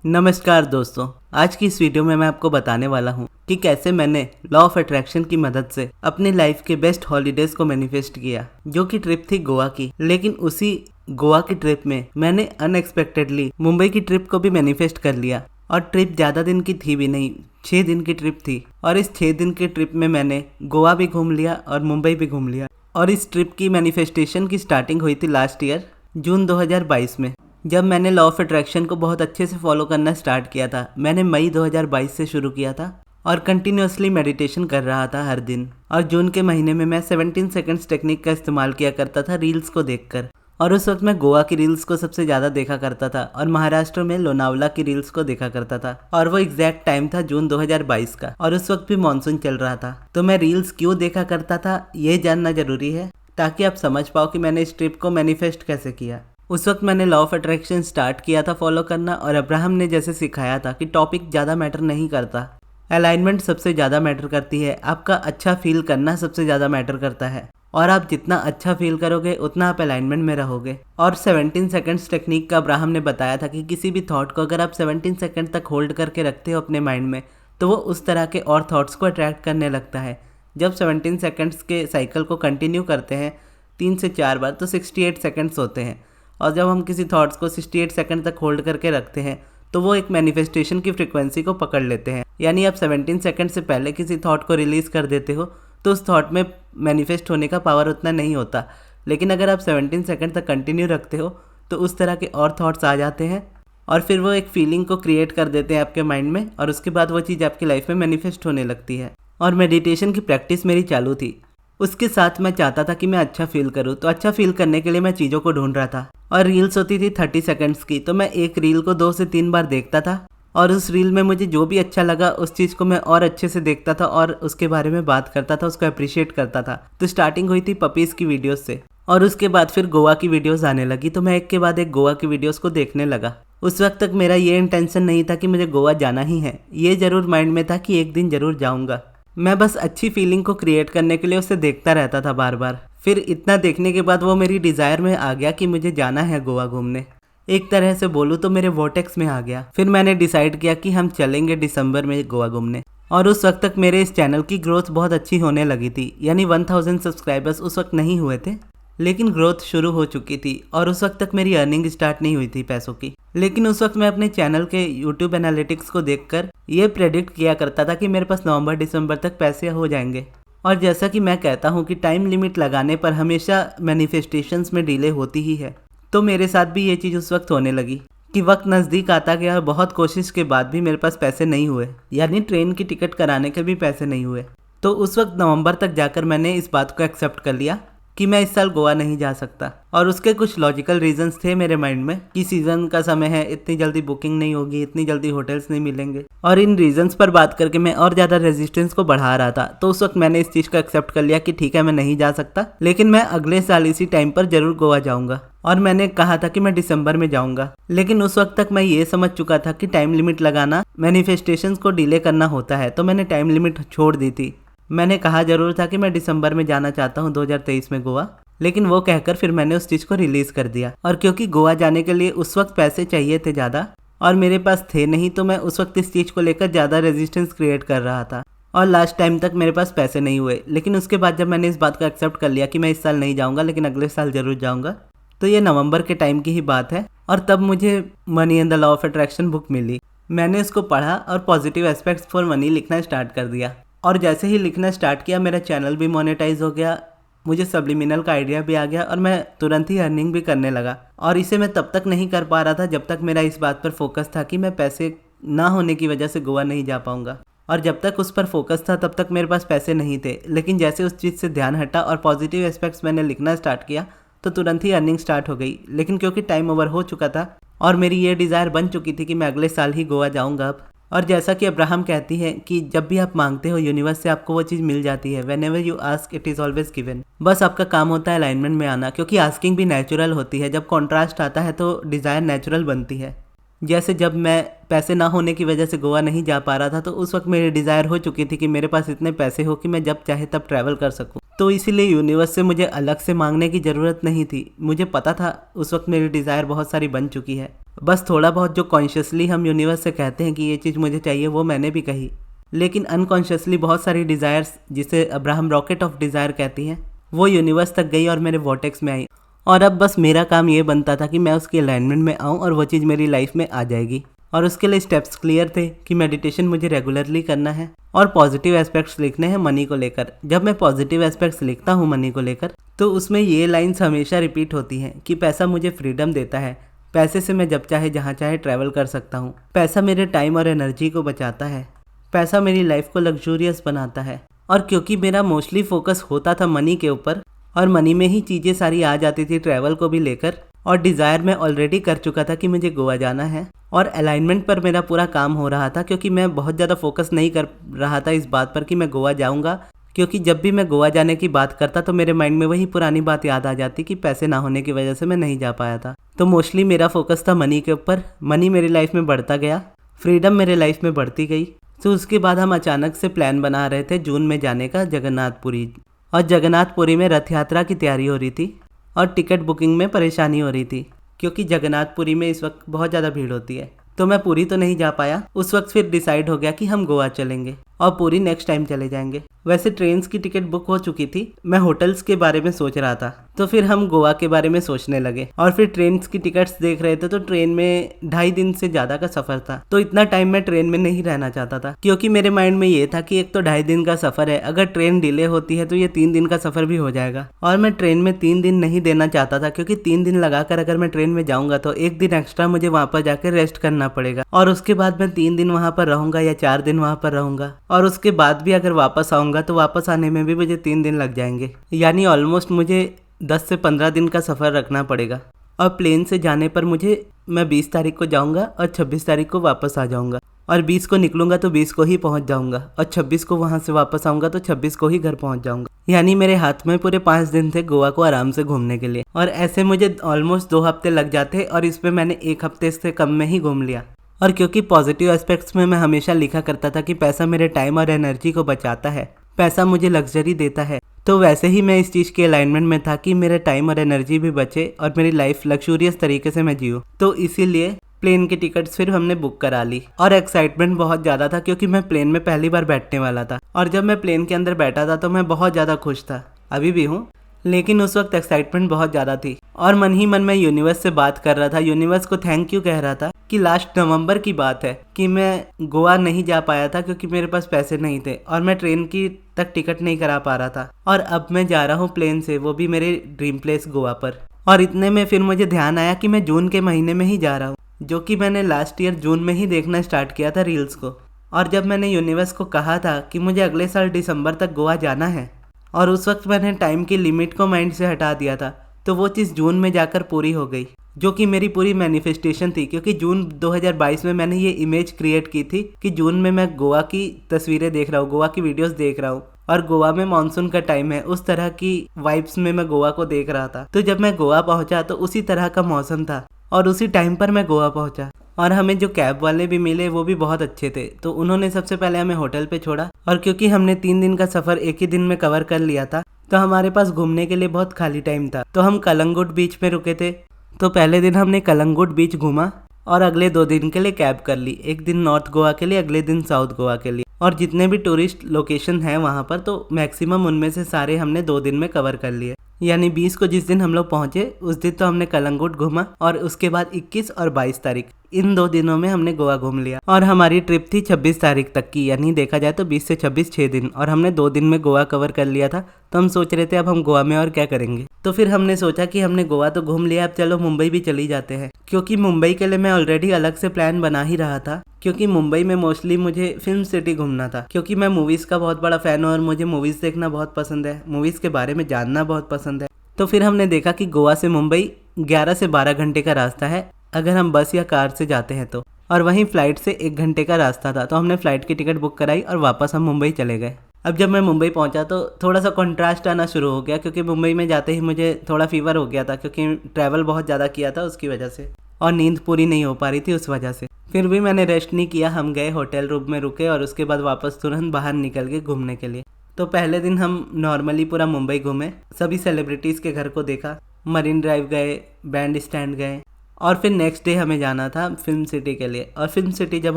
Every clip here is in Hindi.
नमस्कार दोस्तों, आज की इस वीडियो में मैं आपको बताने वाला हूँ कि कैसे मैंने लॉ ऑफ अट्रैक्शन की मदद से अपनी लाइफ के बेस्ट हॉलीडेज को मैनिफेस्ट किया, जो कि ट्रिप थी गोवा की। लेकिन उसी गोवा की ट्रिप में मैंने अनएक्सपेक्टेडली मुंबई की ट्रिप को भी मैनिफेस्ट कर लिया। और ट्रिप ज़्यादा दिन की थी भी नहीं, 6 दिन की ट्रिप थी। और इस 6 दिन की ट्रिप में मैंने गोवा भी घूम लिया और मुंबई भी घूम लिया। और इस ट्रिप की मैनिफेस्टेशन की स्टार्टिंग हुई थी लास्ट ईयर जून 2022 में, जब मैंने लॉ ऑफ अट्रैक्शन को बहुत अच्छे से फॉलो करना स्टार्ट किया था। मैंने मई 2022 से शुरू किया था और कंटिन्यूअसली मेडिटेशन कर रहा था हर दिन। और जून के महीने में मैं 17 सेकंड्स टेक्निक का इस्तेमाल किया करता था रील्स को देखकर। और उस वक्त मैं गोवा की रील्स को सबसे ज़्यादा देखा करता था और महाराष्ट्र में लोनावला की रील्स को देखा करता था। और वो एग्जैक्ट टाइम था जून 2022 का, और उस वक्त भी मानसून चल रहा था। तो मैं रील्स क्यों देखा करता था ये जानना जरूरी है, ताकि आप समझ पाओ कि मैंने इस ट्रिप को मैनिफेस्ट कैसे किया। उस वक्त मैंने लॉ ऑफ अट्रैक्शन स्टार्ट किया था फॉलो करना, और अब्राहम ने जैसे सिखाया था कि टॉपिक ज़्यादा मैटर नहीं करता, अलाइनमेंट सबसे ज़्यादा मैटर करती है, आपका अच्छा फील करना सबसे ज़्यादा मैटर करता है। और आप जितना अच्छा फील करोगे उतना आप अलाइनमेंट में रहोगे। और 17 सेकंड्स टेक्निक का अब्राहम ने बताया था कि किसी भी थॉट को अगर आप 17 सेकंड तक होल्ड करके रखते हो अपने माइंड में, तो वो उस तरह के और थॉट्स को अट्रैक्ट करने लगता है। जब 17 सेकंड्स के साइकिल को कंटिन्यू करते हैं 3 से 4 बार, तो 68 सेकंड्स होते हैं। और जब हम किसी थॉट्स को 68 सेकंड तक होल्ड करके रखते हैं, तो वो एक मैनिफेस्टेशन की फ्रीक्वेंसी को पकड़ लेते हैं। यानी आप 17 सेकंड से पहले किसी थॉट को रिलीज़ कर देते हो, तो उस थॉट में मैनिफेस्ट होने का पावर उतना नहीं होता। लेकिन अगर आप 17 सेकंड तक कंटिन्यू रखते हो, तो उस तरह के और थॉट्स आ जाते हैं, और फिर वो एक फीलिंग को क्रिएट कर देते हैं आपके माइंड में, और उसके बाद वो चीज़ आपकी लाइफ में मैनिफेस्ट होने लगती है। और मेडिटेशन की प्रैक्टिस मेरी चालू थी। उसके साथ मैं चाहता था कि मैं अच्छा फील करूँ, तो अच्छा फील करने के लिए मैं चीज़ों को ढूंढ रहा था। और रील्स होती थी 30 सेकंड्स की, तो मैं एक रील को 2 से 3 बार देखता था, और उस रील में मुझे जो भी अच्छा लगा उस चीज़ को मैं और अच्छे से देखता था और उसके बारे में बात करता था, उसको अप्रिशिएट करता था। तो स्टार्टिंग हुई थी पपीज़ की वीडियोस से, और उसके बाद फिर गोवा की वीडियोस आने लगी, तो मैं एक के बाद एक गोवा की वीडियोस को देखने लगा। उस वक्त तक मेरा ये इंटेंशन नहीं था कि मुझे गोवा जाना ही है, ये ज़रूर माइंड में था कि एक दिन ज़रूर जाऊँगा। मैं बस अच्छी फीलिंग को क्रिएट करने के लिए उसे देखता रहता था बार बार। फिर इतना देखने के बाद वो मेरी डिज़ायर में आ गया कि मुझे जाना है गोवा घूमने। एक तरह से बोलूँ तो मेरे वोटेक्स में आ गया। फिर मैंने डिसाइड किया कि हम चलेंगे दिसंबर में गोवा घूमने। और उस वक्त तक मेरे इस चैनल की ग्रोथ बहुत अच्छी होने लगी थी। यानी 1000 सब्सक्राइबर्स उस वक्त नहीं हुए थे, लेकिन ग्रोथ शुरू हो चुकी थी। और उस वक्त तक मेरी अर्निंग स्टार्ट नहीं हुई थी पैसों की। लेकिन उस वक्त मैं अपने चैनल के यूट्यूब एनालिटिक्स को देखकर ये प्रेडिक्ट किया करता था कि मेरे पास नवंबर दिसंबर तक पैसे हो जाएंगे। और जैसा कि मैं कहता हूँ कि टाइम लिमिट लगाने पर हमेशा मैनिफेस्टेशंस में डिले होती ही है, तो मेरे साथ भी ये चीज़ उस वक्त होने लगी कि वक्त नज़दीक आता गया और बहुत कोशिश के बाद भी मेरे पास पैसे नहीं हुए। यानी ट्रेन की टिकट कराने के भी पैसे नहीं हुए। तो उस वक्त नवंबर तक जाकर मैंने इस बात को एक्सेप्ट कर लिया कि मैं इस साल गोवा नहीं जा सकता। और उसके कुछ लॉजिकल रीजंस थे मेरे माइंड में कि सीज़न का समय है, इतनी जल्दी बुकिंग नहीं होगी, इतनी जल्दी होटल्स नहीं मिलेंगे। और इन रीजंस पर बात करके मैं और ज़्यादा रेजिस्टेंस को बढ़ा रहा था। तो उस वक्त मैंने इस चीज़ को एक्सेप्ट कर लिया कि ठीक है, मैं नहीं जा सकता, लेकिन मैं अगले साल इसी टाइम पर ज़रूर गोवा जाऊँगा। और मैंने कहा था कि मैं दिसंबर में जाऊँगा। लेकिन उस वक्त तक मैं ये समझ चुका था कि टाइम लिमिट लगाना मैनिफेस्टेशंस को डिले करना होता है, तो मैंने टाइम लिमिट छोड़ दी थी। मैंने कहा जरूर था कि मैं दिसंबर में जाना चाहता हूँ 2023 में गोवा, लेकिन वो कहकर फिर मैंने उस चीज़ को रिलीज़ कर दिया। और क्योंकि गोवा जाने के लिए उस वक्त पैसे चाहिए थे ज़्यादा, और मेरे पास थे नहीं, तो मैं उस वक्त इस चीज़ को लेकर ज़्यादा रेजिस्टेंस क्रिएट कर रहा था। और लास्ट टाइम तक मेरे पास पैसे नहीं हुए। लेकिन उसके बाद जब मैंने इस बात को एक्सेप्ट कर लिया कि मैं इस साल नहीं जाऊँगा लेकिन अगले साल ज़रूर जाऊँगा, तो ये नवंबर के टाइम की ही बात है। और तब मुझे money and the law of attraction book मिली। मैंने उसको पढ़ा और पॉजिटिव एस्पेक्ट्स फॉर मनी लिखना स्टार्ट कर दिया। और जैसे ही लिखना स्टार्ट किया, मेरा चैनल भी मोनेटाइज हो गया, मुझे सब्लिमिनल का आइडिया भी आ गया, और मैं तुरंत ही अर्निंग भी करने लगा। और इसे मैं तब तक नहीं कर पा रहा था जब तक मेरा इस बात पर फोकस था कि मैं पैसे ना होने की वजह से गोवा नहीं जा पाऊंगा। और जब तक उस पर फोकस था तब तक मेरे पास पैसे नहीं थे। लेकिन जैसे उस चीज़ से ध्यान हटा और पॉजिटिव एस्पेक्ट्स मैंने लिखना स्टार्ट किया, तो तुरंत ही अर्निंग स्टार्ट हो गई। लेकिन क्योंकि टाइम ओवर हो चुका था और मेरी ये डिज़ायर बन चुकी थी कि मैं अगले साल ही गोवा जाऊँगा अब। और जैसा कि अब्राहम कहती है कि जब भी आप मांगते हो यूनिवर्स से आपको वो चीज़ मिल जाती है। When ever you ask it is always given. बस आपका काम होता है अलाइनमेंट में आना, क्योंकि आस्किंग भी नेचुरल होती है। जब कॉन्ट्रास्ट आता है तो डिज़ायर नेचुरल बनती है। जैसे जब मैं पैसे ना होने की वजह से गोवा नहीं जा पा रहा था, तो उस वक्त मेरी डिज़ायर हो चुकी थी कि मेरे पास इतने पैसे हो कि मैं जब चाहे तब ट्रैवल कर सकूं। तो इसीलिए यूनिवर्स से मुझे अलग से मांगने की ज़रूरत नहीं थी। मुझे पता था उस वक्त मेरी डिज़ायर बहुत सारी बन चुकी है। बस थोड़ा बहुत जो कॉन्शियसली हम यूनिवर्स से कहते हैं कि ये चीज़ मुझे चाहिए, वो मैंने भी कही। लेकिन अनकॉन्शियसली बहुत सारी डिज़ायर्स, जिसे अब्राहम रॉकेट ऑफ डिज़ायर कहती हैं, वो यूनिवर्स तक गई और मेरे वॉर्टेक्स में आई। और अब बस मेरा काम ये बनता था कि मैं उसकी अलाइनमेंट में आऊँ और वो चीज़ मेरी लाइफ में आ जाएगी। और उसके लिए स्टेप्स क्लियर थे कि मेडिटेशन मुझे रेगुलरली करना है और पॉजिटिव एस्पेक्ट्स लिखने हैं मनी को लेकर। जब मैं पॉजिटिव एस्पेक्ट्स लिखता हूँ मनी को लेकर, तो उसमें ये लाइन्स हमेशा रिपीट होती हैं कि पैसा मुझे फ्रीडम देता है, पैसे से मैं जब चाहे जहाँ चाहे ट्रैवल कर सकता हूँ, पैसा मेरे टाइम और एनर्जी को बचाता है, पैसा मेरी लाइफ को लग्जूरियस बनाता है। और क्योंकि मेरा मोस्टली फोकस होता था मनी के ऊपर और मनी में ही चीज़ें सारी आ जाती थी ट्रैवल को भी लेकर, और डिज़ायर मैं ऑलरेडी कर चुका था कि मुझे गोवा जाना है, और अलाइनमेंट पर मेरा पूरा काम हो रहा था, क्योंकि मैं बहुत ज़्यादा फोकस नहीं कर रहा था इस बात पर कि मैं गोवा जाऊंगा। क्योंकि जब भी मैं गोवा जाने की बात करता तो मेरे माइंड में वही पुरानी बात याद आ जाती कि पैसे ना होने की वजह से मैं नहीं जा पाया था। तो मोस्टली मेरा फोकस था मनी के ऊपर। मनी मेरी लाइफ में बढ़ता गया, फ्रीडम मेरे लाइफ में बढ़ती गई। तो उसके बाद हम अचानक से प्लान बना रहे थे जून में जाने का जगन्नाथपुरी, और जगन्नाथपुरी में रथ यात्रा की तैयारी हो रही थी और टिकट बुकिंग में परेशानी हो रही थी, क्योंकि जगन्नाथपुरी में इस वक्त बहुत ज़्यादा भीड़ होती है। तो मैं पूरी तो नहीं जा पाया। उस वक्त फिर डिसाइड हो गया कि हम गोवा चलेंगे और पूरी नेक्स्ट टाइम चले जाएंगे। वैसे ट्रेन्स की टिकट बुक हो चुकी थी, मैं होटल्स के बारे में सोच रहा था, तो फिर हम गोवा के बारे में सोचने लगे और फिर ट्रेन्स की टिकट्स देख रहे थे। तो ट्रेन में 2.5 दिन से ज़्यादा का सफ़र था, तो इतना टाइम मैं ट्रेन में नहीं रहना चाहता था, क्योंकि मेरे माइंड में ये था कि एक तो 2.5 दिन का सफ़र है, अगर ट्रेन डिले होती है तो ये 3 दिन का सफ़र भी हो जाएगा, और मैं ट्रेन में 3 दिन नहीं देना चाहता था, क्योंकि 3 दिन लगाकर अगर मैं ट्रेन में जाऊँगा तो 1 दिन एक्स्ट्रा मुझे वहाँ पर जाकर रेस्ट करना पड़ेगा, और उसके बाद मैं 3 दिन वहाँ पर रहूँगा या 4 दिन वहाँ पर रहूँगा, और उसके बाद भी अगर वापस आऊँगा तो वापस आने में भी मुझे 3 दिन लग जाएंगे। यानी ऑलमोस्ट मुझे 10 से 15 दिन का सफ़र रखना पड़ेगा। और प्लेन से जाने पर मैं 20 तारीख को जाऊंगा और 26 तारीख को वापस आ जाऊंगा, और 20 को निकलूंगा तो 20 को ही पहुंच जाऊंगा, और 26 को वहां से वापस आऊंगा तो 26 को ही घर पहुंच जाऊंगा। यानी मेरे हाथ में पूरे 5 दिन थे गोवा को आराम से घूमने के लिए, और ऐसे मुझे ऑलमोस्ट 2 हफ्ते लग जाते, और इसमें मैंने 1 हफ्ते से कम में ही घूम लिया। और क्योंकि पॉजिटिव एस्पेक्ट्स में मैं हमेशा लिखा करता था कि पैसा मेरे टाइम और एनर्जी को बचाता है, पैसा मुझे लग्जरी देता है, तो वैसे ही मैं इस चीज़ के अलाइनमेंट में था कि मेरे टाइम और एनर्जी भी बचे और मेरी लाइफ लग्जूरियस तरीके से मैं जीऊँ। तो इसीलिए प्लेन की टिकट्स फिर हमने बुक करा ली, और एक्साइटमेंट बहुत ज़्यादा था क्योंकि मैं प्लेन में पहली बार बैठने वाला था, और जब मैं प्लेन के अंदर बैठा था तो मैं बहुत ज़्यादा खुश था, अभी भी हूँ, लेकिन उस वक्त एक्साइटमेंट बहुत ज़्यादा थी। और मन ही मन में यूनिवर्स से बात कर रहा था, यूनिवर्स को थैंक यू कह रहा था कि लास्ट नवंबर की बात है कि मैं गोवा नहीं जा पाया था क्योंकि मेरे पास पैसे नहीं थे और मैं ट्रेन की तक टिकट नहीं करा पा रहा था, और अब मैं जा रहा हूँ प्लेन से, वो भी मेरे ड्रीम प्लेस गोवा पर। और इतने में फिर मुझे ध्यान आया कि मैं जून के महीने में ही जा रहा हूँ, जो कि मैंने लास्ट ईयर जून में ही देखना स्टार्ट किया था रील्स को। और जब मैंने यूनिवर्स को कहा था कि मुझे अगले साल दिसंबर तक गोवा जाना है, और उस वक्त मैंने टाइम की लिमिट को माइंड से हटा दिया था, तो वो चीज़ जून में जाकर पूरी हो गई, जो कि मेरी पूरी मैनिफेस्टेशन थी। क्योंकि जून 2022 में मैंने ये इमेज क्रिएट की थी कि जून में मैं गोवा की तस्वीरें देख रहा हूँ, गोवा की वीडियोस देख रहा हूँ, और गोवा में मानसून का टाइम है, उस तरह की वाइब्स में मैं गोवा को देख रहा था। तो जब मैं गोवा पहुंचा तो उसी तरह का मौसम था, और उसी टाइम पर मैं गोवा पहुंचा। और हमें जो कैब वाले भी मिले वो भी बहुत अच्छे थे, तो उन्होंने सबसे पहले हमें होटल पे छोड़ा, और क्योंकि हमने 3 दिन का सफ़र एक ही दिन में कवर कर लिया था तो हमारे पास घूमने के लिए बहुत खाली टाइम था। तो हम कलंगुट बीच पे रुके थे, तो पहले दिन हमने कलंगुट बीच घूमा और अगले 2 दिन के लिए कैब कर ली, एक दिन नॉर्थ गोवा के लिए, अगले दिन साउथ गोवा के लिए। और जितने भी टूरिस्ट लोकेशन हैं वहाँ पर, तो मैक्सिमम उनमें से सारे हमने 2 दिन में कवर कर लिए। यानी 20 को जिस दिन हम लोग पहुँचे उस दिन तो हमने कलंगुट घूमा, और उसके बाद 21 और 22 तारीख इन 2 दिनों में हमने गोवा घूम लिया। और हमारी ट्रिप थी 26 तारीख तक की, यानी देखा जाए तो 20 से 26 6 दिन, और हमने 2 दिन में गोवा कवर कर लिया था। तो हम सोच रहे थे अब हम गोवा में और क्या करेंगे, तो फिर हमने सोचा कि हमने गोवा तो घूम लिया, अब चलो मुंबई भी चली जाते हैं। क्योंकि मुंबई के लिए मैं ऑलरेडी अलग से प्लान बना ही रहा था, क्योंकि मुंबई में मोस्टली मुझे फिल्म सिटी घूमना था, क्योंकि मैं मूवीज़ का बहुत बड़ा फ़ैन हूँ और मुझे मूवीज़ देखना बहुत पसंद है, मूवीज़ के बारे में जानना बहुत पसंद है। तो फिर हमने देखा कि गोवा से मुंबई 11 से 12 घंटे का रास्ता है अगर हम बस या कार से जाते हैं तो, और वहीं फ़्लाइट से 1 घंटे का रास्ता था। तो हमने फ़्लाइट की टिकट बुक कराई और वापस हम मुंबई चले गए। अब जब मैं मुंबई पहुंचा तो थोड़ा सा कंट्रास्ट आना शुरू हो गया, क्योंकि मुंबई में जाते ही मुझे थोड़ा फीवर हो गया था, क्योंकि ट्रैवल बहुत ज़्यादा किया था उसकी वजह से, और नींद पूरी नहीं हो पा रही थी उस वजह से। फिर भी मैंने रेस्ट नहीं किया, हम गए होटल रूम में रुके और उसके बाद वापस तुरंत बाहर निकल गए घूमने के लिए। तो पहले दिन हम नॉर्मली पूरा मुंबई घूमे, सभी सेलिब्रिटीज़ के घर को देखा, मरीन ड्राइव गए, बैंड स्टैंड गए और फिर नेक्स्ट डे हमें जाना था फिल्म सिटी के लिए। और फिल्म सिटी जब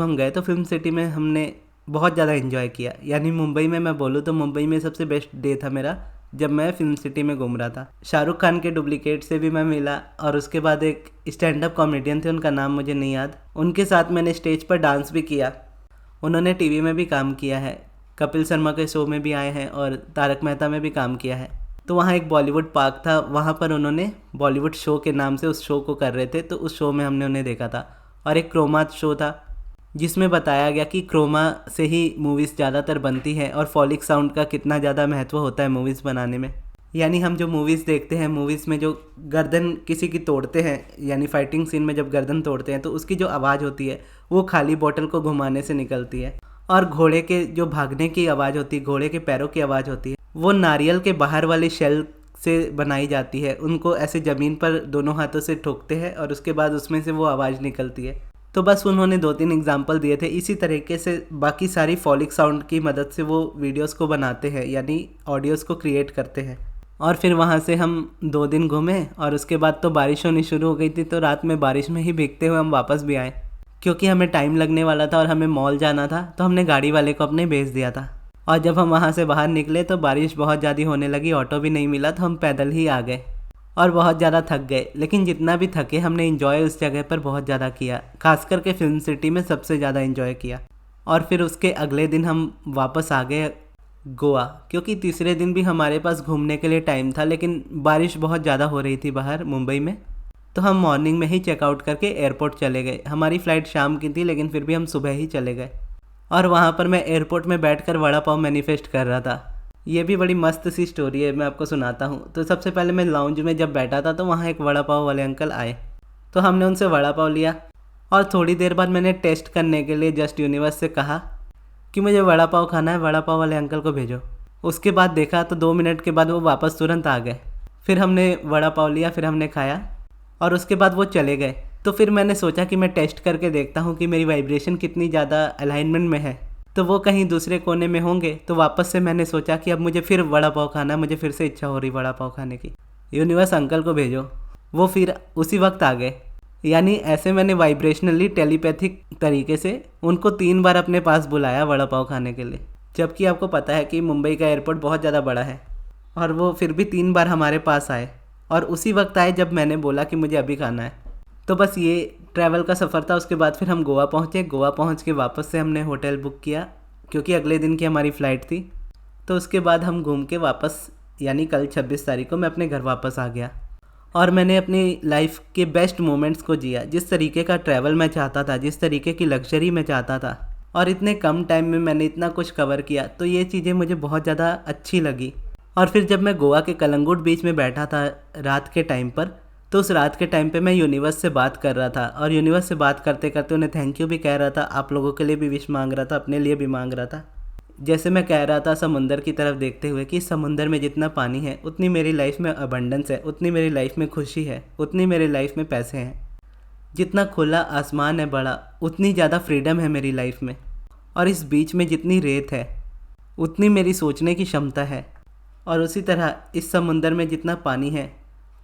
हम गए तो फिल्म सिटी में हमने बहुत ज़्यादा एंजॉय किया। यानी मुंबई में मैं बोलूँ तो मुंबई में सबसे बेस्ट डे था मेरा जब मैं फिल्म सिटी में घूम रहा था। शाहरुख खान के डुप्लीकेट से भी मैं मिला और उसके बाद एक स्टैंड अप कॉमेडियन थे, उनका नाम मुझे नहीं याद, उनके साथ मैंने स्टेज पर डांस भी किया। उन्होंने टीवी में भी काम किया है, कपिल शर्मा के शो में भी आए हैं और तारक मेहता में भी काम किया है। तो वहाँ एक बॉलीवुड पार्क था, वहाँ पर उन्होंने बॉलीवुड शो के नाम से उस शो को कर रहे थे, तो उस शो में हमने उन्हें देखा था। और एक क्रोमा शो था जिसमें बताया गया कि क्रोमा से ही मूवीज़ ज़्यादातर बनती है और फॉलिक साउंड का कितना ज़्यादा महत्व होता है मूवीज़ बनाने में। यानी हम जो मूवीज़ देखते हैं, मूवीज़ में जो गर्दन किसी की तोड़ते हैं, यानी फाइटिंग सीन में जब गर्दन तोड़ते हैं तो उसकी जो आवाज़ होती है वो खाली बोतल को घुमाने से निकलती है। और घोड़े के जो भागने की आवाज़ होती है, घोड़े के पैरों की आवाज़ होती है, वो नारियल के बाहर वाले शेल से बनाई जाती है। उनको ऐसे ज़मीन पर दोनों हाथों से ठोकते हैं और उसके बाद उसमें से वो आवाज़ निकलती है। तो बस उन्होंने 2-3 एग्जाम्पल दिए थे। इसी तरीके से बाकी सारी फॉलिक साउंड की मदद से वो वीडियोस को बनाते हैं, यानी ऑडियोज़ को क्रिएट करते हैं। और फिर वहाँ से हम 2 दिन घूमे और उसके बाद तो बारिश होनी शुरू हो गई थी, तो रात में बारिश में ही भीगते हुए हम वापस भी आए क्योंकि हमें टाइम लगने वाला था और हमें मॉल जाना था, तो हमने गाड़ी वाले को अपने भेज दिया था। और जब हम वहाँ से बाहर निकले तो बारिश बहुत ज़्यादा होने लगी, ऑटो भी नहीं मिला, तो हम पैदल ही आ गए और बहुत ज़्यादा थक गए। लेकिन जितना भी थके हमने एंजॉय उस जगह पर बहुत ज़्यादा किया, खास करके फिल्म सिटी में सबसे ज़्यादा एंजॉय किया। और फिर उसके अगले दिन हम वापस आ गए गोवा, क्योंकि तीसरे दिन भी हमारे पास घूमने के लिए टाइम था, लेकिन बारिश बहुत ज़्यादा हो रही थी बाहर मुंबई में, तो हम मॉर्निंग में ही चेकआउट करके एयरपोर्ट चले गए। हमारी फ़्लाइट शाम की थी लेकिन फिर भी हम सुबह ही चले गए। और वहाँ पर मैं एयरपोर्ट में बैठकर वड़ा पाव मैनिफेस्ट कर रहा था। ये भी बड़ी मस्त सी स्टोरी है, मैं आपको सुनाता हूँ। तो सबसे पहले मैं लाउंज में जब बैठा था तो वहाँ एक वड़ा पाव वाले अंकल आए, तो हमने उनसे वड़ा पाव लिया और थोड़ी देर बाद मैंने टेस्ट करने के लिए जस्ट यूनिवर्स से कहा कि मुझे वड़ा पाव खाना है, वड़ा पाव वाले अंकल को भेजो। उसके बाद देखा तो 2 मिनट के बाद वो वापस तुरंत आ गए। फिर हमने वड़ा पाव लिया, फिर हमने खाया और उसके बाद वो चले गए। तो फिर मैंने सोचा कि मैं टेस्ट करके देखता हूँ कि मेरी वाइब्रेशन कितनी ज़्यादा अलाइनमेंट में है, तो वो कहीं दूसरे कोने में होंगे। तो वापस से मैंने सोचा कि अब मुझे फिर वड़ा पाव खाना है, मुझे फिर से इच्छा हो रही वड़ा पाव खाने की, यूनिवर्स अंकल को भेजो। वो फिर उसी वक्त आ गए। यानी ऐसे मैंने वाइब्रेशनली टेलीपैथिक तरीके से उनको 3 बार अपने पास बुलाया वड़ा पाव खाने के लिए। जबकि आपको पता है कि मुंबई का एयरपोर्ट बहुत ज़्यादा बड़ा है, और वो फिर भी 3 बार हमारे पास आए और उसी वक्त आए जब मैंने बोला कि मुझे अभी खाना है। तो बस ये ट्रैवल का सफ़र था। उसके बाद फिर हम गोवा पहुँचे। गोवा पहुँच के वापस से हमने होटल बुक किया क्योंकि अगले दिन की हमारी फ़्लाइट थी। तो उसके बाद हम घूम के वापस, यानी कल 26 तारीख को मैं अपने घर वापस आ गया और मैंने अपनी लाइफ के बेस्ट मोमेंट्स को जिया। जिस तरीके का ट्रैवल मैं चाहता था, जिस तरीके की लग्जरी मैं चाहता था, और इतने कम टाइम में मैंने इतना कुछ कवर किया, तो ये चीज़ें मुझे बहुत ज़्यादा अच्छी लगी। और फिर जब मैं गोवा के कलंगुट बीच में बैठा था रात के टाइम पर, तो उस रात के टाइम पे मैं यूनिवर्स से बात कर रहा था और यूनिवर्स से बात करते करते उन्हें थैंक यू भी कह रहा था, आप लोगों के लिए भी विश मांग रहा था, अपने लिए भी मांग रहा था। जैसे मैं कह रहा था समुंदर की तरफ देखते हुए कि समुंदर में जितना पानी है उतनी मेरी लाइफ में अबंडेंस है, उतनी मेरी लाइफ में खुशी है, उतनी मेरी लाइफ में पैसे हैं। जितना खुला आसमान है बड़ा, उतनी ज़्यादा फ्रीडम है मेरी लाइफ में। और इस बीच में जितनी रेत है उतनी मेरी सोचने की क्षमता है। और उसी तरह इस समुंदर में जितना पानी है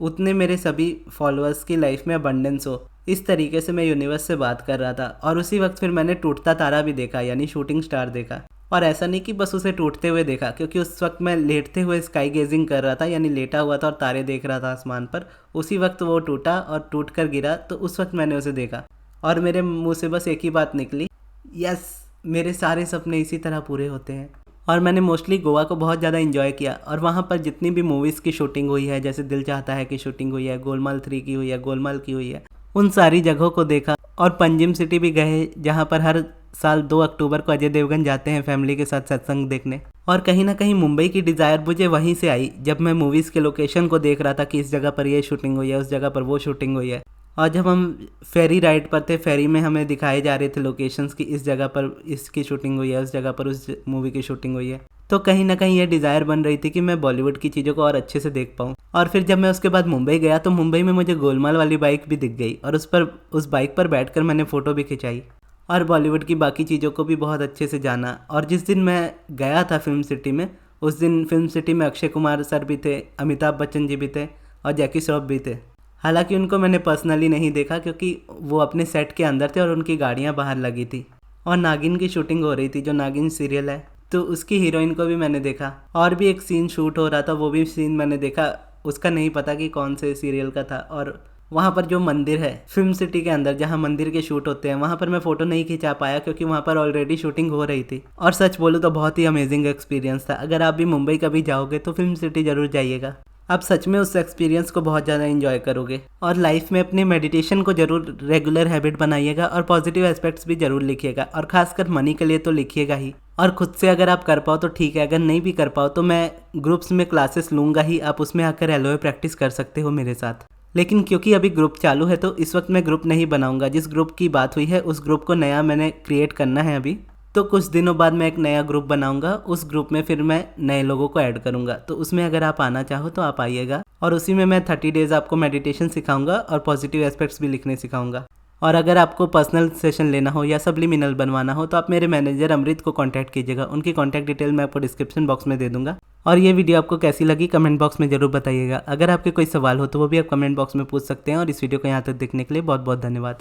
उतने मेरे सभी फॉलोअर्स की लाइफ में अबंडेंस हो। इस तरीके से मैं यूनिवर्स से बात कर रहा था। और उसी वक्त फिर मैंने टूटता तारा भी देखा, यानी शूटिंग स्टार देखा। और ऐसा नहीं कि बस उसे टूटते हुए देखा, क्योंकि उस वक्त मैं लेटते हुए स्काई गेजिंग कर रहा था, यानी लेटा हुआ था और तारे देख रहा था आसमान पर। उसी वक्त वो टूटा और टूट कर गिरा, तो उस वक्त मैंने उसे देखा और मेरे मुंह से बस एक ही बात निकली, यस, मेरे सारे सपने इसी तरह पूरे होते हैं। और मैंने मोस्टली गोवा को बहुत ज़्यादा एंजॉय किया। और वहाँ पर जितनी भी मूवीज़ की शूटिंग हुई है, जैसे दिल चाहता है की शूटिंग हुई है, गोलमाल 3 की हुई है, गोलमाल की हुई है, उन सारी जगहों को देखा। और पंजिम सिटी भी गए, जहाँ पर हर साल 2 अक्टूबर को अजय देवगन जाते हैं फैमिली के साथ सत्संग देखने। और कहीं ना कहीं मुंबई की डिज़ायर मुझे वहीं से आई, जब मैं मूवीज़ के लोकेशन को देख रहा था कि इस जगह पर ये शूटिंग हुई है, उस जगह पर वो शूटिंग हुई है। और जब हम फेरी राइड पर थे, फेरी में हमें दिखाए जा रहे थे लोकेशंस की इस जगह पर इसकी शूटिंग हुई है, उस जगह पर उस मूवी की शूटिंग हुई है। तो कहीं ना कहीं ये डिज़ायर बन रही थी कि मैं बॉलीवुड की चीज़ों को और अच्छे से देख पाऊँ। और फिर जब मैं उसके बाद मुंबई गया तो मुंबई में मुझे गोलमाल वाली बाइक भी दिख गई और उस बाइक पर बैठकर मैंने फ़ोटो भी खिंचाई और बॉलीवुड की बाकी चीज़ों को भी बहुत अच्छे से जाना। और जिस दिन मैं गया था फिल्म सिटी में, उस दिन फिल्म सिटी में अक्षय कुमार सर भी थे, अमिताभ बच्चन जी भी थे और जैकी श्रॉफ भी थे। हालांकि उनको मैंने पर्सनली नहीं देखा क्योंकि वो अपने सेट के अंदर थे और उनकी गाड़ियाँ बाहर लगी थी। और नागिन की शूटिंग हो रही थी, जो नागिन सीरियल है, तो उसकी हीरोइन को भी मैंने देखा। और भी एक सीन शूट हो रहा था, वो भी सीन मैंने देखा, उसका नहीं पता कि कौन से सीरियल का था। और वहाँ पर जो मंदिर है फिल्म सिटी के अंदर, जहाँ मंदिर के शूट होते हैं, वहाँ पर मैं फ़ोटो नहीं खिंचा पाया क्योंकि वहाँ पर ऑलरेडी शूटिंग हो रही थी। और सच बोलूँ तो बहुत ही अमेजिंग एक्सपीरियंस था। अगर आप भी मुंबई कभी जाओगे तो फिल्म सिटी ज़रूर जाइएगा, आप सच में उस एक्सपीरियंस को बहुत ज़्यादा एंजॉय करोगे। और लाइफ में अपनी मेडिटेशन को जरूर रेगुलर हैबिट बनाइएगा और पॉजिटिव एस्पेक्ट्स भी जरूर लिखिएगा, और खासकर मनी के लिए तो लिखिएगा ही। और खुद से अगर आप कर पाओ तो ठीक है, अगर नहीं भी कर पाओ तो मैं ग्रुप्स में क्लासेस लूँगा ही, आप उसमें आकर एलओए प्रैक्टिस कर सकते हो मेरे साथ। लेकिन क्योंकि अभी ग्रुप चालू है तो इस वक्त मैं ग्रुप नहीं बनाऊंगा। जिस ग्रुप की बात हुई है उस ग्रुप को नया मैंने क्रिएट करना है अभी, तो कुछ दिनों बाद मैं एक नया ग्रुप बनाऊंगा। उस ग्रुप में फिर मैं नए लोगों को ऐड करूंगा, तो उसमें अगर आप आना चाहो तो आप आइएगा। और उसी में मैं 30 डेज आपको मेडिटेशन सिखाऊंगा और पॉजिटिव एस्पेक्ट्स भी लिखने सिखाऊंगा। और अगर आपको पर्सनल सेशन लेना हो या सब्लिमिनल बनवाना हो तो आप मेरे मैनेजर अमृत को कांटेक्ट कीजिएगा। उनकी कांटेक्ट डिटेल मैं आपको डिस्क्रिप्शन बॉक्स में दे दूंगा। और ये वीडियो आपको कैसी लगी कमेंट बॉक्स में जरूर बताइएगा। अगर आपके कोई सवाल हो तो वो भी आप कमेंट बॉक्स में पूछ सकते हैं। और इस वीडियो को यहाँ तक देखने के लिए बहुत बहुत धन्यवाद।